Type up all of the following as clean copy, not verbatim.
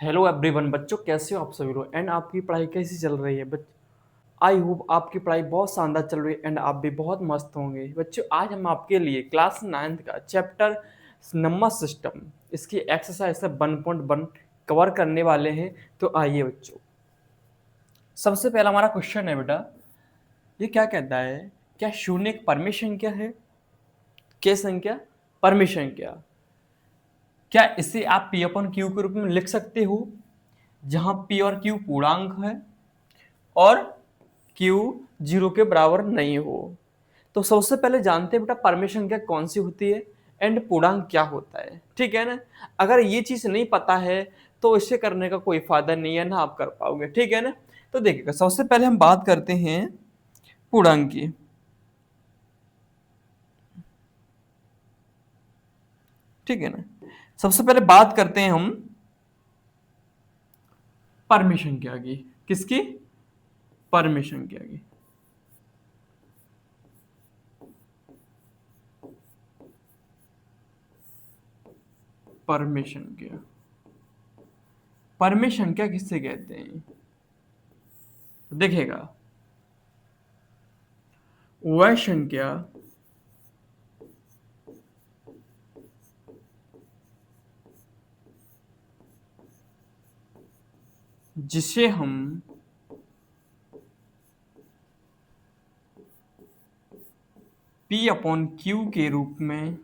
Hello everyone बच्चों, कैसे हो आप सभी लोग एंड आपकी पढ़ाई कैसी चल रही है आई होप आपकी पढ़ाई बहुत शानदार चल रही है एंड आप भी बहुत मस्त होंगे बच्चों। आज हम आपके लिए क्लास 9th का चैप्टर नंबर सिस्टम इसकी एक्सरसाइज 1.1 कवर करने वाले हैं। तो आइए बच्चों, सबसे पहला हमारा क्वेश्चन है बेटा, ये क्या कहता है, क्या शून्य एक परमेय संख्या है? के संख्या परमेय संख्या, क्या इसे आप पी अपन क्यू के रूप में लिख सकते हो, जहां पी और क्यू पूर्णांक है और Q जीरो के बराबर नहीं हो। तो सबसे पहले जानते हैं बेटा परमेय संख्या कौन सी होती है एंड पूर्णांक क्या होता है, ठीक है ना। अगर ये चीज नहीं पता है तो इसे करने का कोई फायदा नहीं है, ना आप कर पाओगे, ठीक है ना। तो देखिएगा, सबसे पहले हम बात करते हैं पूर्णांक की, ठीक है ना। सबसे पहले बात करते हैं हम परमेय संख्या की, किसकी? परमेय संख्या की। परमेय संख्या, परमेय संख्या किससे कहते हैं? देखिएगा, वह संख्या जिसे हम P अपॉन क्यू के रूप में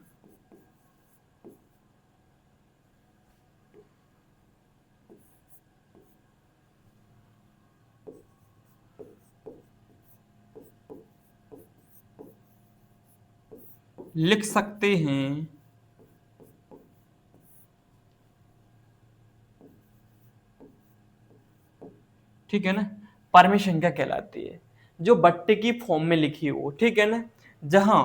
लिख सकते हैं, ठीक है ना, परमेय संख्या कहलाती है, जो बट्टे की फॉर्म में लिखी हो, ठीक है ना। जहां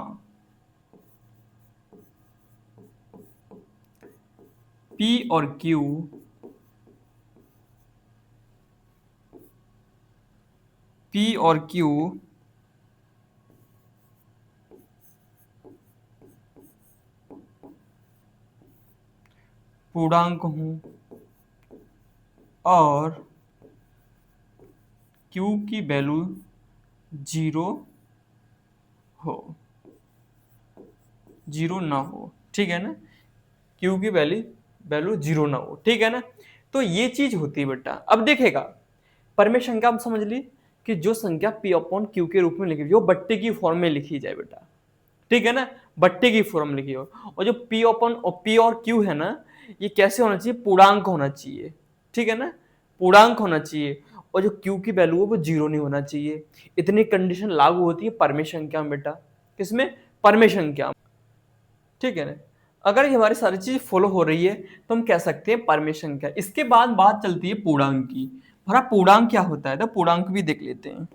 P और Q P और Q पूर्णांक हूं और Q की वैल्यू जीरो हो, जीरो ना हो, ठीक है ना। Q की वैल्यू वैल्यू जीरो ना हो, ठीक है ना। तो ये चीज होती है बेटा। अब देखेगा, परमेय संख्या हम समझ ली कि जो संख्या P अपॉन Q के रूप में लिखी, जो बट्टे की फॉर्म में लिखी जाए बेटा, ठीक है ना, बट्टे की फॉर्म लिखी हो। और जो P ओपन और P और Q है ना, ये कैसे होना चाहिए? पूर्णांक होना चाहिए, ठीक है ना, पूर्णांक होना चाहिए। और जो Q की वैल्यू है वो जीरो नहीं होना चाहिए। इतनी कंडीशन लागू होती है परमेय संख्या में बेटा। किसमें? परमेय संख्या में, ठीक है ना। अगर ये हमारी सारी चीज फॉलो हो रही है तो हम कह सकते हैं परमेय संख्या। इसके बाद बात चलती है पूर्णांक की। हमारा पूर्णांक क्या होता है, तो पूर्णांक भी देख लेते हैं,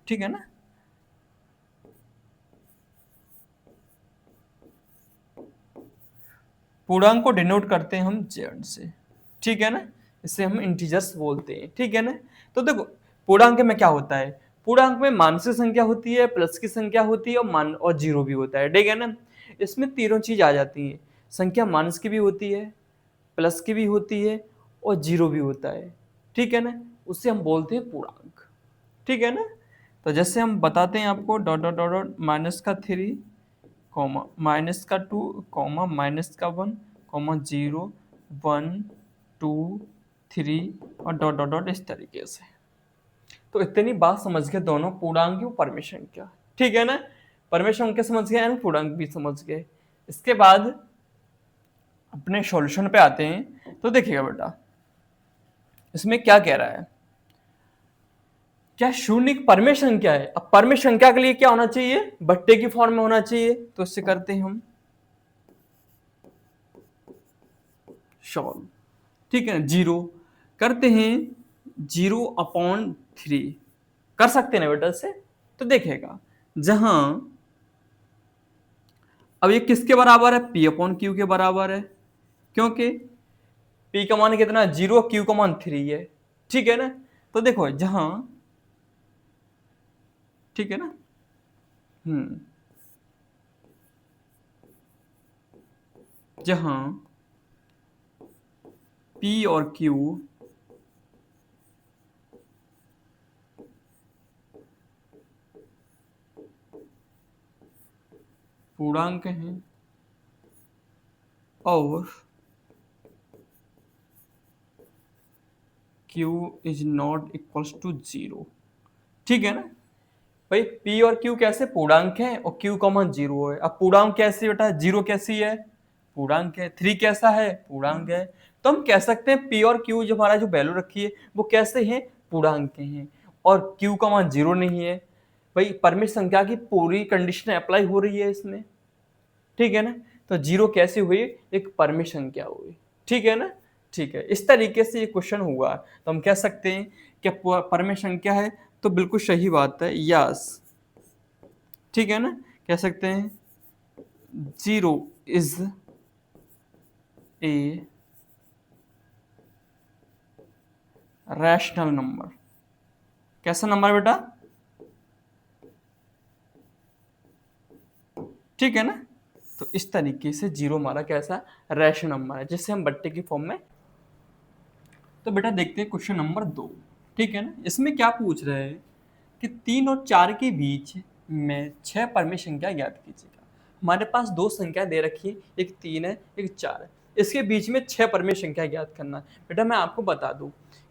ठीक है ना। पूर्णांक को डिनोट करते हैं हम जेड से, ठीक है ना। इसे हम इंटीजर्स बोलते हैं, ठीक है ना। तो देखो, पूर्णांक में क्या होता है, पूर्णांक में मानसिक संख्या होती है, प्लस की संख्या होती है और मान और जीरो भी होता है, ठीक है ना। इसमें तीनों चीज आ जाती है। संख्या मानस की भी होती है, प्लस की भी होती है और जीरो भी होता है, ठीक है ना। उससे हम बोलते हैं पूर्णांक, ठीक है ना। तो जैसे हम बताते हैं आपको, dot dot dot dot minus का 3, कॉमा माइनस का 2, कॉमा माइनस का 1, कॉमा 0, 1, 2, 3 और डॉट डॉट डॉट, इस तरीके से। तो इतनी बात समझ गए दोनों, पूर्णांक और परमेय संख्या, ठीक है ना। परमेय संख्या समझ गए एंड पूर्णांक भी समझ गए। इसके बाद अपने सॉल्यूशन पे आते हैं। तो देखिएगा बेटा, इसमें क्या कह रहा है, क्या शून्य एक परमेय संख्या है? अब परमेय संख्या के लिए क्या होना चाहिए? बट्टे की फॉर्म में होना चाहिए। तो इससे करते हैं हम सॉल्व, ठीक है ना। जीरो करते हैं, 0/3 कर सकते हैं ना बेटा इससे। तो देखेगा, जहां अब ये किसके बराबर है? P अपॉन क्यू के बराबर है, क्योंकि P का मान कितना है? 0, Q का मान 3 है, ठीक है ना। तो देखो जहां, ठीक है ना, जहां पी और क्यू पूर्णांक हैं और Q is not equals to 0। ठीक है ना भाई, P और Q कैसे पूर्णांक है और Q कॉमन 0 है। अब पूर्णांक कैसे बेटा, 0 कैसी है, पूर्णांक है। 3 कैसा है, पूर्णांक है। तो हम कह सकते हैं P और Q जो हमारा जो वैल्यू रखी है वो कैसे है, पूर्णांक के हैं और Q का मान 0 नहीं है। भाई परमिट संख्या की पूरी कंडीशन अप्लाई हो रही है इसमें, ठीक है ना। तो 0 कैसे हुई, एक परमिट संख्या हुई, ठीक है ना। ठीक है, इस तरीके से ये क्वेश्चन हुआ तो हम कह सकते हैं कि परमिट संख्या है, तो बिल्कुल सही बात है, यस। ठीक है ना, कह सकते हैं 0 इज ए रैशनल नंबर। कैसा नंबर बेटा, ठीक है ना। तो इस तरीके से 0 हमारा कैसा रैशनल नंबर है, जिसे हम बट्टे की फॉर्म में। तो बेटा देखते हैं क्वेश्चन नंबर 2, ठीक है ना। इसमें क्या पूछ रहे हैं कि 3 और 4 के बीच में 6 परमेय संख्या ज्ञात कीजिएगा। हमारे पास दो संख्या दे रखी है, एक 3 है एक 4 है, इसके बीच में 6 परमेय संख्या ज्ञात करना है। बेटा मैं आपको बता दूं,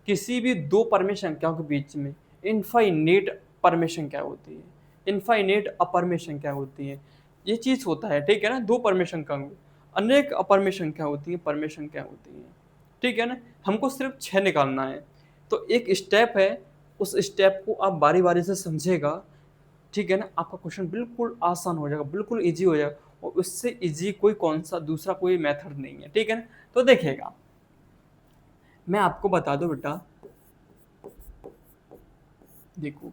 किसी भी दो परमेय संख्याओं के बीच में इनफाइनेट परमेय संख्या होती है, इनफाइनेट अपरमेय संख्या होती है। ये चीज होता है, ठीक है ना। दो परमेय संख्या, अनेक अपरमेय संख्या होती है, परमेय संख्या होती है, ठीक है ना। हमको सिर्फ 6 निकालना है। तो एक स्टेप है, उस स्टेप को आप बारी बारी से समझेगा, ठीक है ना। आपका क्वेश्चन बिल्कुल आसान हो जाएगा, बिल्कुल इजी हो जाएगा, और उससे इजी कोई कौन सा दूसरा कोई मेथड नहीं है, ठीक है ना। तो देखिएगा, मैं आपको बता दूं बेटा, देखो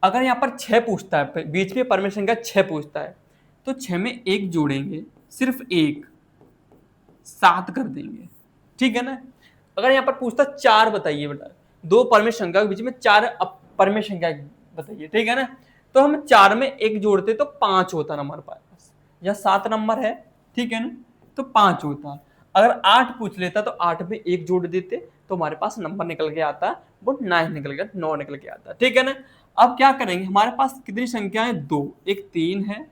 अगर यहाँ पर 6 पूछता है, बीच में परमिशन का 6 पूछता है, तो 6 में एक जोड़ेंगे, सिर्फ एक, 7 कर देंगे, ठीक है ना। अगर यहाँ पर पूछता 4 बताइए बेटा, दो परमेय संख्या के बीच में 4 परमेय संख्या बताइए, ठीक है ना। तो हम 4 में एक जोड़ते तो 5 होता ना हमारे पास, यहाँ 7 नंबर है, ठीक है ना, तो 5 होता। अगर 8 पूछ लेता तो 8 में एक जोड़ देते तो हमारे पास नंबर निकल के आता, वो 9 निकल गया, 9 निकल के आता, ठीक है ना। अब क्या करेंगे, हमारे पास कितनी संख्या है, दो, एक 3 है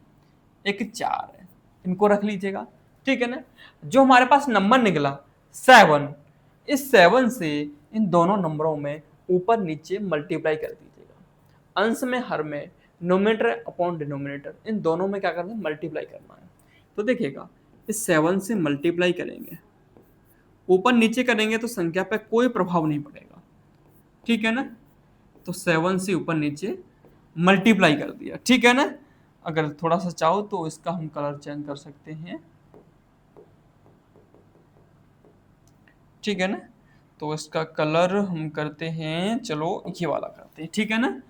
एक 4 है, इनको रख लीजिएगा, ठीक है ना। जो हमारे पास नंबर निकला 7, इस 7 से इन दोनों नंबरों में ऊपर नीचे मल्टीप्लाई कर दीजिएगा। अंश में हर में नोमिनेटर अपॉन डिनोमिनेटर, इन दोनों में क्या करना है, मल्टीप्लाई करना है। तो देखिएगा, इस 7 से मल्टीप्लाई करेंगे, ऊपर नीचे करेंगे तो संख्या पे कोई प्रभाव नहीं पड़ेगा, ठीक है ना। तो 7 से ऊपर नीचे मल्टीप्लाई कर दिया, ठीक है ना। अगर थोड़ा सा चाहो तो इसका हम कलर चेंज कर सकते हैं, ठीक है ना। तो इसका कलर हम करते हैं, चलो ये वाला करते हैं, ठीक है ना।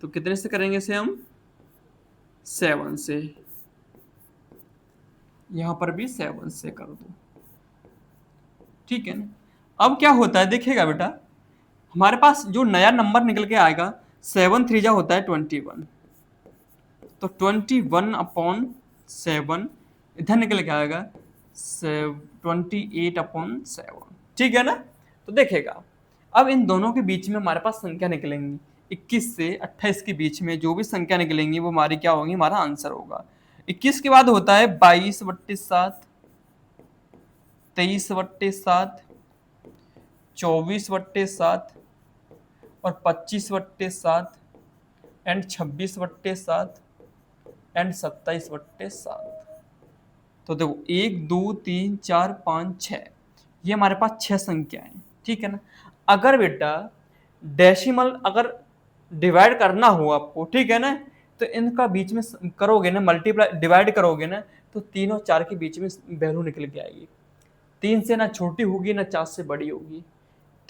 तो कितने से करेंगे इसे हम, 7 से, यहां पर भी 7 से कर दो, ठीक है ना। अब क्या होता है देखिएगा बेटा, हमारे पास जो नया नंबर निकल के आएगा, 7 3 जा होता है 21, तो 21 अपॉन 7 इधर निकल के आएगा 28 अपॉन 7, ठीक है ना। तो देखेगा, अब इन दोनों के बीच में हमारे पास संख्या निकलेंगी, 21 से 28 के बीच में जो भी संख्या निकलेंगी वो हमारी क्या होगी, हमारा आंसर होगा। 21 के बाद होता है 22/7, 23/7, 24/7 और 25/7 एंड 26/7 एंड 27/7। तो देखो 1 2 3 4 5 6, ये हमारे पास 6 संख्याएं, ठीक है ना। अगर बेटा डेसिमल अगर डिवाइड करना हो आपको, ठीक है ना, तो इनका बीच में करोगे ना, मल्टीप्लाई डिवाइड करोगे ना, तो 3 और 4 के बीच में वैल्यू निकल के आएगी। 3 से ना छोटी होगी ना 4 से बड़ी होगी,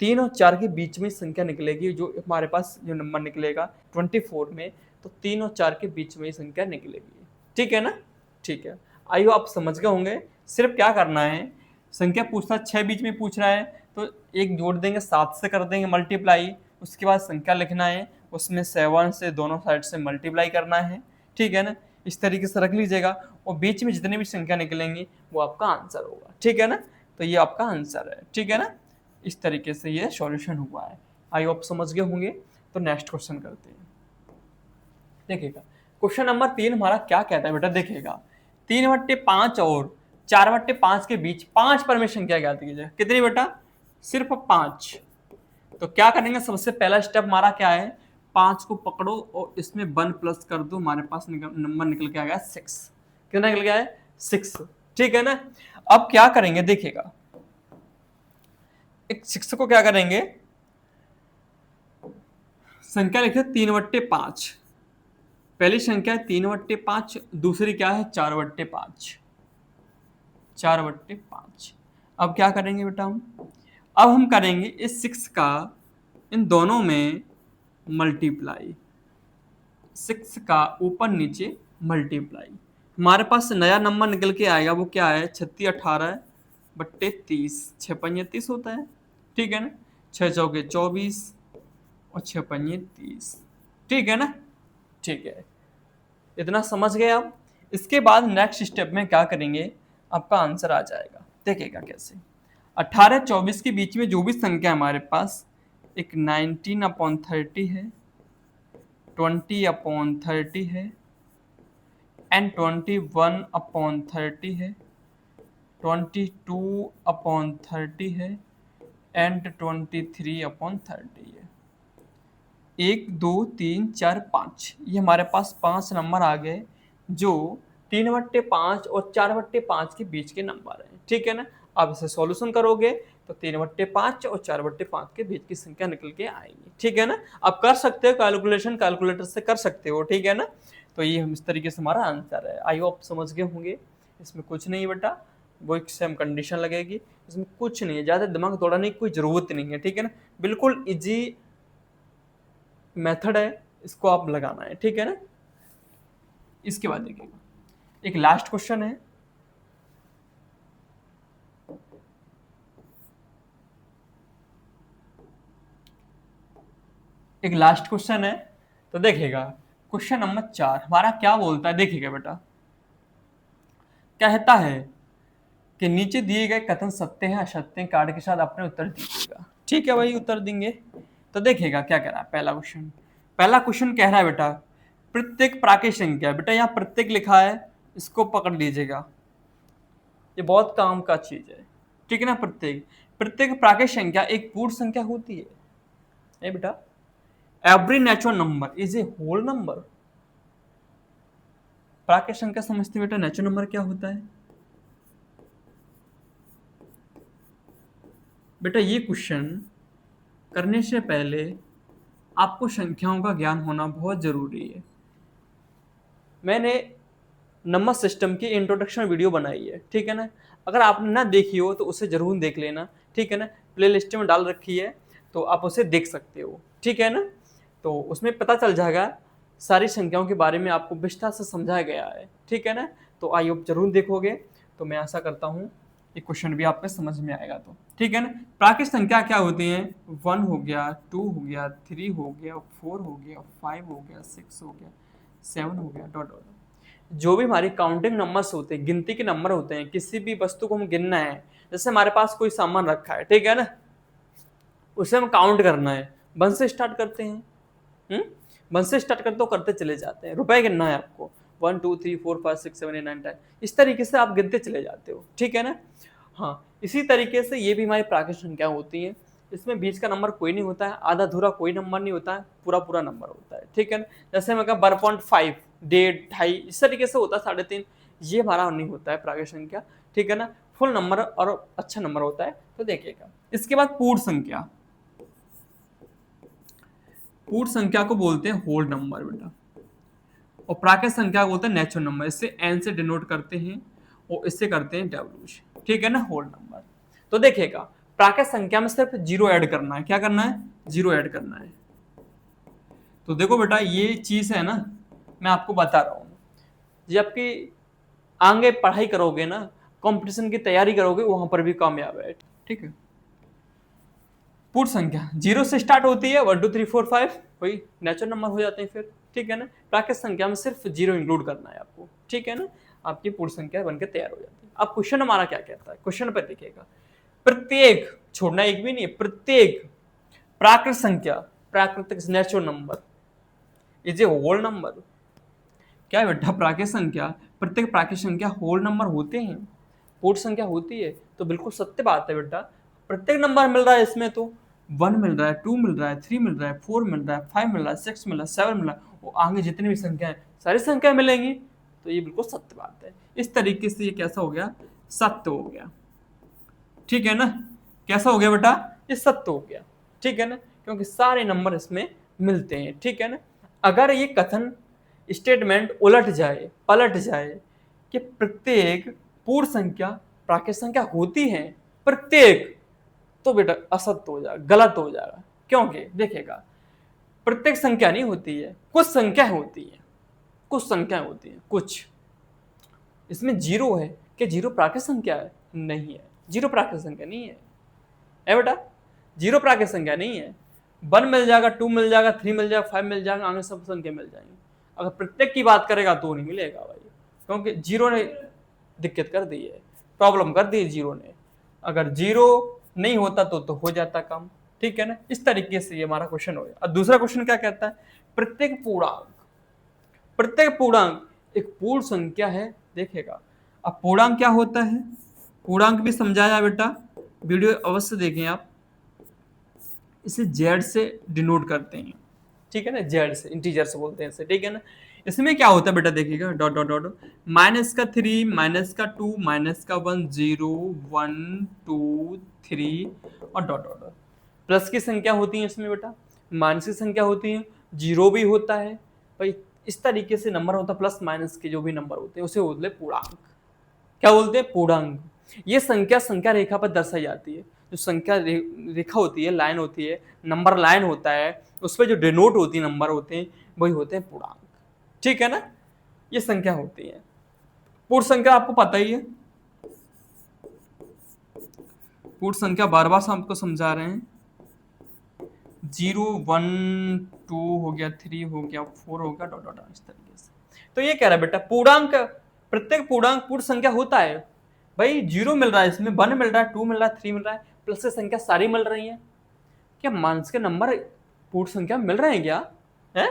3 और 4 के बीच में संख्या निकलेगी। जो हमारे पास जो नंबर निकलेगा 24 में, तो 3 और 4 के बीच में ही संख्या निकलेगी, ठीक है ना। ठीक है, आइयो आप समझ गए होंगे। सिर्फ क्या करना है, संख्या पूछता 6 बीच में पूछ रहा है, तो एक जोड़ देंगे, 7 से कर देंगे मल्टीप्लाई, उसके बाद संख्या लिखना है, उसमें 7 से दोनों साइड से मल्टीप्लाई करना है, ठीक है ना। इस तरीके से रख लीजिएगा, और बीच में जितनी भी संख्या निकलेंगी वो आपका आंसर होगा, ठीक है ना। तो ये आपका आंसर है, ठीक है ना। इस तरीके से ये सॉल्यूशन हुआ है। आई होप समझ गए होंगे। तो नेक्स्ट क्वेश्चन करते हैं। देखिएगा क्वेश्चन नंबर 3 हमारा क्या कहता है बेटा, देखिएगा 3/5 और 4/5 के बीच 5 परमेय संख्या ज्ञात कीजिए। कितनी बेटा? सिर्फ 5। तो क्या करेंगे, सबसे पहला स्टेप हमारा क्या है, 5 को पकड़ो और इसमें 1 प्लस कर दो, हमारे पास नंबर निकल के आ गया 6। कितना निकल गया है? 6। ठीक है ना। अब क्या करेंगे, देखिएगा एक 6 को क्या करेंगे, संख्या लिखे 3/5। पहली संख्या है 3/5, दूसरी क्या है 4/5। 4/5। अब क्या करेंगे बेटा अब हम करेंगे इस 6 का इन दोनों में मल्टीप्लाई, 6 का ऊपर नीचे मल्टीप्लाई, हमारे पास नया नंबर निकल के आएगा। वो क्या है? 36 18/30। 6 पंजे 30 होता है। ठीक है ना। 6 चौके 24 और 6 पंजे 30। ठीक है ना। ठीक है, इतना समझ गए आप। इसके बाद नेक्स्ट स्टेप में क्या करेंगे, आपका आंसर आ जाएगा। देखिएगा कैसे, 18-24 के बीच में जो भी संख्या हमारे पास, एक 19/30 है, 20/30 है, एंड 21/30 है, 22/30 है, एंड 23/30 है। 1 2 3 4 5, ये हमारे पास 5 नंबर आ गए जो 3/5 और 4/5 के बीच के नंबर हैं। ठीक है ना। आप इसे सॉल्यूशन करोगे तो 3/5 और 4/5 के बीच की संख्या निकल के आएगी। ठीक है ना। आप कर सकते हो कैलकुलेशन, कैलकुलेटर से कर सकते हो। ठीक है ना। तो ये इस तरीके से हमारा आंसर है। आई होप समझ गए होंगे। इसमें कुछ नहीं बेटा, वो एक सेम कंडीशन लगेगी, इसमें कुछ नहीं है, ज़्यादा दिमाग दौड़ाने की कोई ज़रूरत नहीं है। ठीक है ना। बिल्कुल इजी मेथड है, इसको आप लगाना है। ठीक है ना। इसके बाद देखिएगा एक लास्ट क्वेश्चन है। एक लास्ट क्वेश्चन है, तो देखिएगा क्वेश्चन नंबर 4 हमारा क्या बोलता है। देखिएगा बेटा, कहता है कि नीचे दिए गए कथन सत्य हैं असत्य हैं, कार्ड के साथ अपने उत्तर दीजिएगा। ठीक है भाई, उत्तर देंगे। तो देखिएगा क्या कह रहा है। पहला क्वेश्चन कह रहा है बेटा, प्रत्येक प्राकृत संख्या, बेटा यहाँ प्रत्येक लिखा है, इसको पकड़ लीजिएगा, ये बहुत काम का चीज है। ठीक है ना। प्रत्येक प्राकृत संख्या एक पूर्ण संख्या होती है। ए बेटा, every natural number is a whole number. प्राकृत संख्या समझते बेटा, नेचुरल नंबर क्या होता है बेटा? ये क्वेश्चन करने से पहले आपको संख्याओं का ज्ञान होना बहुत जरूरी है। मैंने नंबर सिस्टम की इंट्रोडक्शन वीडियो बनाई है। ठीक है ना। अगर आपने ना देखी हो तो उसे जरूर देख लेना। ठीक है ना। प्ले लिस्ट में डाल रखी है, तो आप उसे देख सकते हो। ठीक है ना। तो उसमें पता चल जाएगा, सारी संख्याओं के बारे में आपको विस्तार से समझाया गया है। ठीक है ना। तो आई होप जरूर देखोगे। तो मैं आशा करता हूँ ये क्वेश्चन भी आपको समझ में आएगा। तो ठीक है ना। प्राकृत संख्या क्या होती है? 1 हो गया, 2 हो गया, 3 हो गया, 4 हो गया, 5 हो गया, 6 हो गया, 7 हो गया, डॉट डॉट। जो भी हमारी काउंटिंग नंबर्स होते हैं, गिनती के नंबर होते हैं, किसी भी वस्तु को हम गिनना है, जैसे हमारे पास कोई सामान रखा है, ठीक है ना, उसे हम काउंट करना है, 1 से स्टार्ट करते हैं। 1 से स्टार्ट करते हो, करते चले जाते हैं। रुपए गिनना है आपको, 1 2 3 4 5 6 7 8 9 10, इस तरीके से आप गिनते चले जाते हो। ठीक है ना। हाँ, इसी तरीके से ये भी हमारी प्राकृत संख्या होती है। इसमें बीच का नंबर कोई नहीं होता है, आधा अधूरा कोई नंबर नहीं होता है, पूरा पूरा नंबर होता है। ठीक है ना। जैसे मैं कहा 1.5, 1.5, 2.5, इस तरीके से होता है, 3.5, ये हमारा नहीं होता है प्राकृत संख्या। ठीक है ना। फुल नंबर और अच्छा नंबर होता है। तो देखिएगा इसके बाद पूर्ण संख्या। पूर्ण संख्या को बोलते हैं होल नंबर बेटा, और प्राकृत संख्या को बोलते हैं नेचुरल नंबर। इससे एन से डिनोट करते हैं और इससे करते हैं डब्ल्यू से। ठीक है ना, होल नंबर। तो देखिएगा प्राकृत संख्या में सिर्फ 0 ऐड करना है। क्या करना है? 0 ऐड करना है। तो देखो बेटा, ये चीज है ना, मैं आपको बता रहा हूँ, जब आपकी आगे पढ़ाई करोगे ना, कंपटीशन की तैयारी करोगे, वहां पर भी कामयाब है। ठीक है। पूर्ण संख्या 0 से स्टार्ट होती है, 1 2 3 4 5 वही नेचुरल नंबर हो जाते हैं फिर। ठीक है ना। प्राकृत संख्या में सिर्फ 0 इंक्लूड करना है आपको। ठीक है ना। आपकी पूर्ण संख्या बनकर तैयार हो जाती है। अब क्वेश्चन हमारा क्या कहता है, क्वेश्चन पर देखिएगा, प्रत्येक छोड़ना एक भी नहीं है। प्रत्येक प्राकृत संख्या, प्राकृतिक natural number is a whole number. क्या है बेटा? प्राकृत संख्या, प्रत्येक प्राकृत संख्या होल नंबर होते हैं, पूर्ण संख्या होती है। तो बिल्कुल सत्य बात है बेटा, प्रत्येक नंबर मिल रहा है इसमें, तो 1 मिल रहा है, 2 मिल रहा है, 3 मिल रहा है, 4 मिल रहा है, 5 मिल रहा है, 6 मिल रहा है, 7 मिल रहा है, वो आगे जितनी भी संख्या है सारी संख्या मिलेंगी। तो ये बिल्कुल सत्य बात है। इस तरीके से ये कैसा हो गया? सत्य हो गया। ठीक है ना? कैसा हो गया बेटा? ये सत्य हो गया। ठीक है ना? क्योंकि सारे नंबर इसमें मिलते हैं। ठीक है ना? अगर ये कथन स्टेटमेंट उलट जाए, पलट जाए कि प्रत्येक पूर्ण संख्या प्राकृत संख्या होती है, प्रत्येक, तो बेटा असत्य हो जाएगा, गलत हो जाएगा। क्योंकि देखिएगा, प्रत्येक संख्या नहीं होती है, कुछ संख्या होती है, कुछ संख्या होती है, कुछ। इसमें जीरो है, क्या जीरो प्राकृत संख्या है? नहीं है, जीरो प्राकृत संख्या नहीं है बेटा, जीरो प्राकृत संख्या नहीं है। 1 मिल जाएगा, 2 मिल जाएगा, 3 मिल जाएगा, 5 मिल जाएगा, आगे सब संख्या मिल जाएंगी। अगर प्रत्येक की बात करेगा तो नहीं मिलेगा भाई, क्योंकि जीरो ने दिक्कत कर दी है, प्रॉब्लम कर दी है जीरो ने। अगर जीरो नहीं होता तो हो जाता काम। ठीक है ना? इस तरीके से ये हमारा क्वेश्चन हो गया। और दूसरा क्वेश्चन क्या कहता है? प्रत्येक पूर्णांक, प्रत्येक पूर्णांक एक पूर्ण संख्या है। देखेगा, अब पूर्णांक क्या होता है, पूर्णांक भी समझाया बेटा, वीडियो अवश्य देखें आप। इसे जेड से डिनोट करते हैं। ठीक है ना? जेड से, इंटीजर से बोलते हैं इसे। ठीक है ना? इसमें क्या होता है बेटा? देखिएगा, डॉट डॉट डॉट, -3, -2, -1, 0, 1, 2, 3 और डॉट डॉट डॉट। प्लस की संख्या होती है इसमें बेटा, माइनस की संख्या होती है, जीरो भी होता है भाई। इस तरीके से नंबर होता है, प्लस माइनस के जो भी नंबर होते हैं उसे बोलते हैं पूर्णांक। क्या बोलते हैं? पूर्णांक। ये संख्या संख्या रेखा पर दर्शाई जाती है। जो संख्या रेखा होती है, लाइन होती है, नंबर लाइन होता है, उस पर जो डिनोट होती है नंबर होते हैं, वही होते हैं पूर्णांक। ठीक है ना? ये संख्या होती है। पूर्ण संख्या आपको पता ही है, पूर्ण संख्या बार बार आपको समझा रहे हैं। 0, 1, 2 हो गया, 3 हो गया, 4 हो गया, डॉट डॉट इस तरीके से। तो ये कह रहा है बेटा, पूर्णांक, प्रत्येक पूर्णांक पूर्ण संख्या होता है भाई। 0 मिल रहा है इसमें, 1 मिल रहा है, 2 मिल रहा है, 3 मिल रहा है, प्लस से संख्या सारी मिल रही है। क्या मानस के नंबर पूर्ण संख्या मिल रहे हैं क्या? है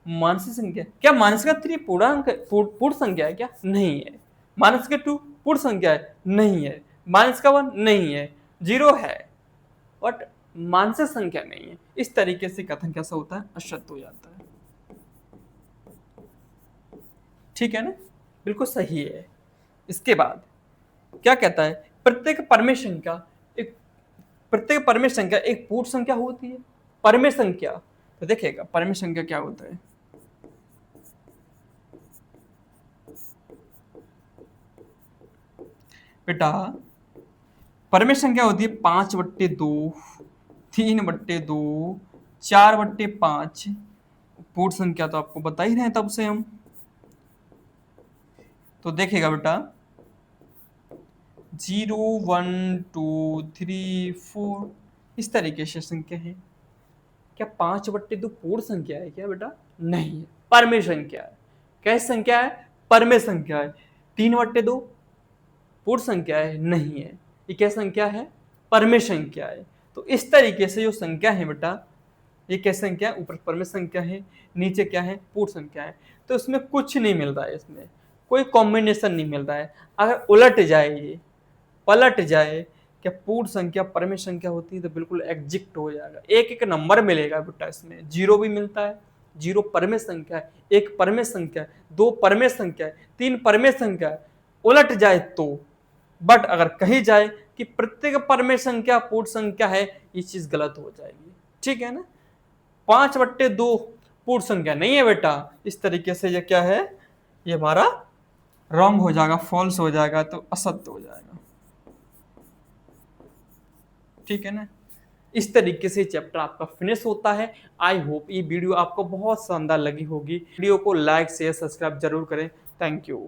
मानसिक संख्या, क्या मानस का 3 पूर्णांक पूर्ण संख्या है क्या? नहीं है। मानस का 2 पूर्ण संख्या है? नहीं है। मानस का 1 नहीं है, 0 है, बट मानसिक संख्या नहीं है। इस तरीके से कथन कैसा होता है? असत्य हो जाता है। ठीक है ना? बिल्कुल सही है। इसके बाद क्या कहता है? प्रत्येक परमेय संख्या एक, प्रत्येक परमेय संख्या एक पूर्ण संख्या होती है। परमेय संख्या, तो देखिएगा परमेय संख्या क्या होता है बेटा। परमेय संख्या होती है 5/2, 3/2, 4/5। पूर्ण संख्या तो आपको बता ही रहे हैं तब से हम। तो देखेगा बेटा, 0, 1, 2, 3, 4 इस तरीके से संख्या है। क्या 5/2 पूर्ण संख्या है क्या बेटा? नहीं है, परमेय संख्या है। कैसी संख्या है? परमेय संख्या है। 3/2 पूर्ण संख्या है? नहीं है। ये क्या संख्या है? परमेय संख्या है। तो इस तरीके से जो संख्या है बेटा, ये क्या संख्या है? ऊपर परमेय संख्या है, नीचे क्या है? पूर्ण संख्या है। तो इसमें कुछ नहीं मिल रहा है, इसमें कोई कॉम्बिनेशन नहीं मिल रहा है। अगर उलट जाए, ये पलट जाए, क्या पूर्ण संख्या परमेय संख्या होती है, तो बिल्कुल एग्जिट हो जाएगा। एक एक नंबर मिलेगा बेटा इसमें। 0 भी मिलता है, 0 परमेय संख्या है, 1 परमेय संख्या है, 2 परमेय संख्या है, 3 परमेय संख्या है। उलट जाए तो, बट अगर कही जाए कि प्रत्येक परमेय संख्या पूर्ण संख्या है, ये चीज गलत हो जाएगी। ठीक है ना? 5/2 पूर्ण संख्या नहीं है बेटा। इस तरीके से ये क्या है? ये हमारा रॉन्ग हो जाएगा, फॉल्स हो जाएगा, तो असत्य हो जाएगा। ठीक है ना? इस तरीके से चैप्टर आपका फिनिश होता है। आई होप ये वीडियो आपको बहुत शानदार लगी होगी। वीडियो को लाइक शेयर सब्सक्राइब जरूर करें। Thank you.